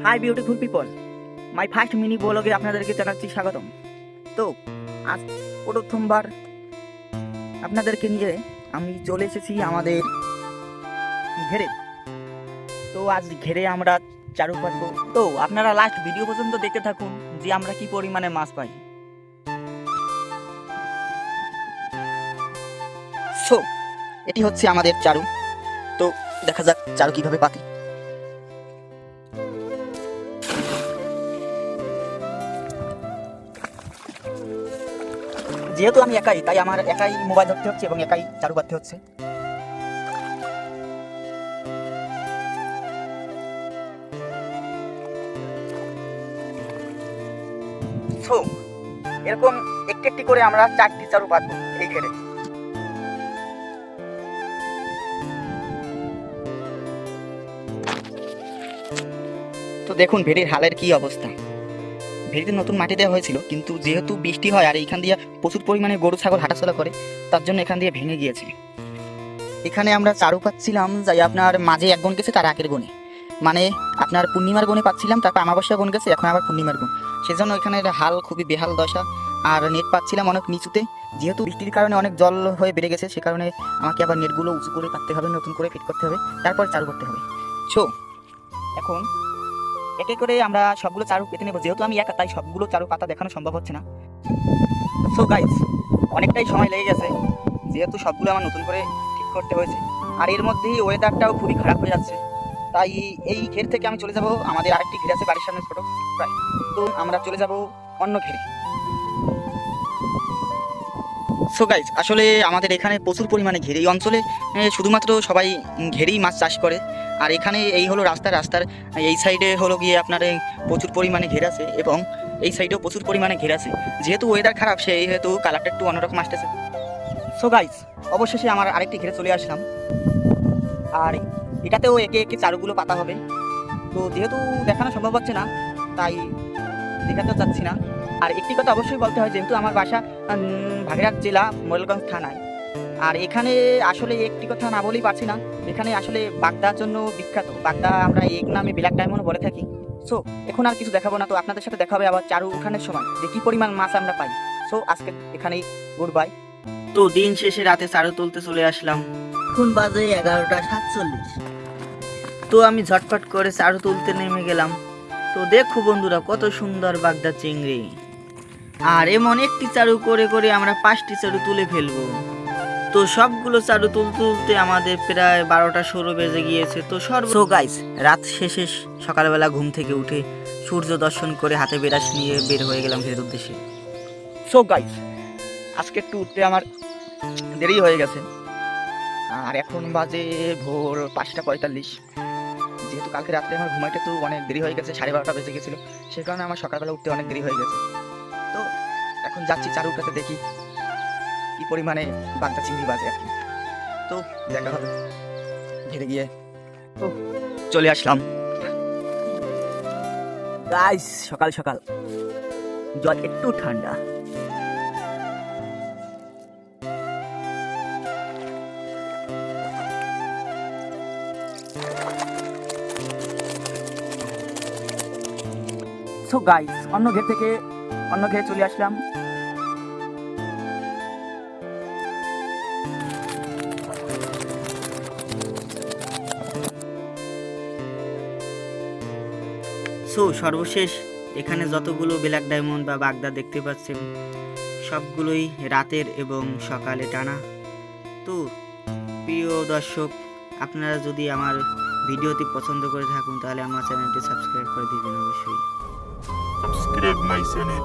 Hi beautiful people, my first mini ব্লগে আপনাদেরকে জানাচ্ছি স্বাগতম। তো আজ প্রথমবার আপনাদেরকে নিয়ে আমি চলে এসেছি আমাদের ঘেরে। তো আজ ঘেরে আমরা চারু পাতবো। তো আপনারা লাস্ট ভিডিও পর্যন্ত দেখতে থাকুন যে আমরা কি পরিমাণে মাছ পাই। সো এটি হচ্ছে আমাদের চারু। তো দেখা যাক চারু কিভাবে পাতি। যেহেতু আমি একাই, তাই আমার একাই মোবাইল ধরতে হচ্ছে এবং একাই চারু পাততে হচ্ছে। সো এরকম একটি একটি করে আমরা 4টি চারু পাতবো এই ঘেরে। তো দেখুন ভেড়ির হালের কি অবস্থা। ভেড়িতে নতুন মাটি দেওয়া হয়েছিল, কিন্তু যেহেতু বৃষ্টি হয় আর এইখান দিয়ে প্রচুর পরিমাণে গরু ছাগল হাঁটাচলা করে, তার জন্য এখান দিয়ে ভেঙে গিয়েছে। এখানে আমরা চারু পাচ্ছিলাম যাই আপনার মাঝে এক গুণ গেছে, তার আগের গুণে, মানে আপনার পূর্ণিমার গুণে পাচ্ছিলাম, তারপর আমাবস্যা গুণ গেছে, এখন আবার পূর্ণিমার গুণ। সেজন্য এখানে হাল খুবই বেহাল দশা। আর নেট পাচ্ছিলাম অনেক নিচুতে, যেহেতু বৃষ্টির কারণে অনেক জল হয়ে বেড়ে গেছে, সে কারণে আমাকে আবার নেটগুলো উঁচু করে পাততে হবে, নতুন করে ফিট করতে হবে, তারপর চারু করতে হবে। সো এখন একে করে আমরা সবগুলো চারু পেতে নেবো। যেহেতু আমি একা, তাই সবগুলো চারু পাতা দেখানো সম্ভব হচ্ছে না। সো গাইস, অনেকটাই সময় লেগে গেছে, যেহেতু সবগুলো আমার নতুন করে ঠিক করতে হয়েছে। আর এর মধ্যেই ওয়েদারটাও খুবই খারাপ হয়ে যাচ্ছে, তাই এই ঘের থেকে আমি চলে যাব আমাদের আরেকটি ঘের আছে বাড়ির সামনে ছোট প্রায়। তো আমরা চলে যাব অন্য ঘেরে। সো গাইস, আসলে আমাদের এখানে প্রচুর পরিমাণে ঘের। এই অঞ্চলে শুধুমাত্র সবাই ঘেরেই মাছ চাষ করে। আর এখানে এই হলো রাস্তার এই সাইডে হলো গিয়ে আপনার প্রচুর পরিমাণে ঘের আছে, এবং এই সাইডেও প্রচুর পরিমাণে ঘের আছে। যেহেতু ওয়েদার খারাপ, সেই হেতু কালারটা একটু অন্যরকম আসতেছে। সো গাইস, অবশেষে আমার আরেকটি ঘেরে চলে আসলাম, আর এটাতেও একে একে চারুগুলো পাতা হবে। তো যেহেতু দেখানো সম্ভব হচ্ছে না, তাই দেখাতে চাচ্ছি না। আর একটি কথা অবশ্যই বলতে হয়, যেহেতু আমার বাসা বাগেরহাট জেলা মোরেলগঞ্জ থানায়, আর এখানে আসলে একটি কথা না বলেই পারছি না, এখানে আসলে বাগদার জন্য বিখ্যাত। বাগদা আমরা এক নামে ব্ল্যাক ডায়মন্ড বলে থাকি। সো এখন আর কিছু দেখাবো না, তো আপনাদের সাথে দেখা হবে আবার চারু উঠানের সময়, যে কি পরিমাণ মাছ আমরা পাই। সো আজকে এখানেই গুড বাই। তো দিন শেষে রাতে চারু তুলতে চলে আসলাম। এখন বাজে 11:47। তো আমি ঝটপট করে চারু তুলতে নেমে গেলাম। তো দেখো বন্ধুরা, কত সুন্দর বাগদা চিংড়ি। আর এমন একটি চারু করে করে আমরা 5টি চারু তুলে ফেলবো। তো সবগুলো চারু তুলতে তুলতে আমাদের প্রায় 12:16 বেজে গিয়েছে। তো সো গাইস, রাত শেষে সকালবেলা ঘুম থেকে উঠে সূর্য দর্শন করে হাতে বেরাস নিয়ে বের হয়ে গেলাম ঘেরের উদ্দেশ্যে। সো গাইস, আজকে একটু উঠতে আমার দেরি হয়ে গেছে, আর এখন বাজে ভোর 5:45। যেহেতু কালকে রাত্রে আমার ঘুমাইতে তো অনেক দেরি হয়ে গেছে, 12:30 বেজে গেছিলো, সে কারণে আমার সকালবেলা উঠতে অনেক দেরি হয়ে গেছে। তো এখন যাচ্ছি চারুটাতে, দেখি কি পরিমাণে বাগদা চিংড়ি বাজে আর কি। তো দেখা হবে ঘেরে গিয়ে। তো চলে আসলাম গাইস, সকাল সকাল, জল একটু ঠান্ডা। সো গাইস, অন্য ঘের থেকে অন্য ঘেরে চলে আসলাম। সো সর্বশেষ এখানে যতগুলো ব্ল্যাক ডায়মন্ড বা বাগদা দেখতে পাচ্ছেন, সবগুলোই রাতের এবং সকালে টানা। তো প্রিয় দর্শক, আপনারা যদি আমার ভিডিওটি পছন্দ করে থাকুন, তাহলে আমার চ্যানেলটি সাবস্ক্রাইব করে দিবেন অবশ্যই। Subscribe my channel.